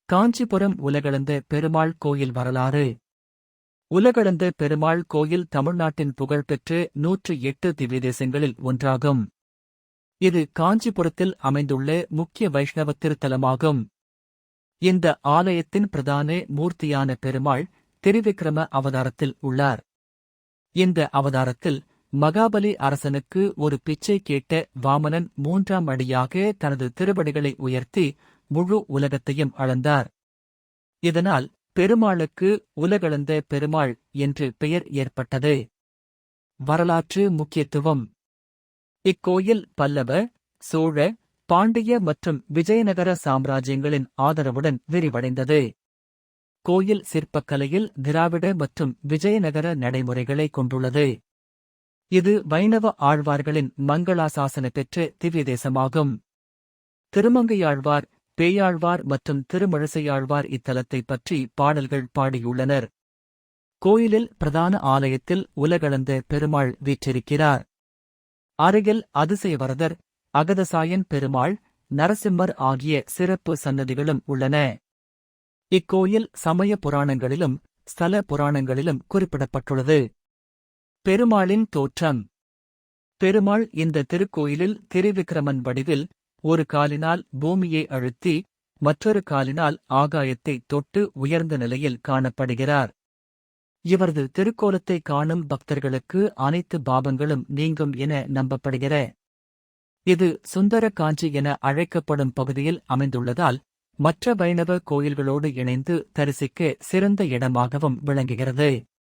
காஞ்சிபுரம் உலகளந்த பெருமாள் கோயில் வரலாறு. உலகளந்த பெருமாள் கோயில் தமிழ்நாட்டின் புகழ்பெற்ற 108 திவ்யதேசங்களில் ஒன்றாகும். இது காஞ்சிபுரத்தில் அமைந்துள்ள முக்கிய வைஷ்ணவ திருத்தலமாகும். இந்த ஆலயத்தின் பிரதான மூர்த்தியான பெருமாள் திரிவிக்ரம அவதாரத்தில் உள்ளார். இந்த அவதாரத்தில் மகாபலி அரசனுக்கு ஒரு பிச்சை கேட்ட வாமனன் 3ஆம் அடியாக தனது திருவடிகளை உயர்த்தி முழு உலகத்தையும் அளந்தார். இதனால் பெருமாளுக்கு உலகளந்த பெருமாள் என்று பெயர் ஏற்பட்டது. வரலாற்று முக்கியத்துவம். இக்கோயில் பல்லவ, சோழ, பாண்டிய மற்றும் விஜயநகர சாம்ராஜ்யங்களின் ஆதரவுடன் விரிவடைந்தது. கோயில் சிற்பக்கலையில் திராவிட மற்றும் விஜயநகர நடைமுறைகளை கொண்டுள்ளது. இது வைணவ ஆழ்வார்களின் மங்களாசாசன பெற்ற திவ்யதேசமாகும். திருமங்கையாழ்வார், பேயாழ்வார் மற்றும் திருமழிசையாழ்வார் இத்தலத்தைப் பற்றி பாடல்கள் பாடியுள்ளனர். கோயிலில் பிரதான ஆலயத்தில் உலகளந்த பெருமாள் வீற்றிருக்கிறார். அருகில் அதிசயவரதர், அகதசாயன் பெருமாள், நரசிம்மர் ஆகிய சிறப்பு சன்னதிகளும் உள்ளன. இக்கோயில் சமய புராணங்களிலும் ஸ்தல புராணங்களிலும் குறிப்பிடப்பட்டுள்ளது. பெருமாளின் தோற்றம். பெருமாள் இந்த திருக்கோயிலில் திரிவிக்ரமன் வடிவில் ஒரு காலினால் பூமியை அழுத்தி மற்றொரு காலினால் ஆகாயத்தை தொட்டு உயர்ந்த நிலையில் காணப்படுகிறார். இவரது திருக்கோலத்தை காணும் பக்தர்களுக்கு அனைத்து பாவங்களும் நீங்கும் என நம்பப்படுகிற. இது சுந்தர காஞ்சி என அழைக்கப்படும் பகுதியில் அமைந்துள்ளதால் மற்ற வைணவ கோயில்களோடு இணைந்து தரிசிக்க சிறந்த இடமாகவும் விளங்குகிறது.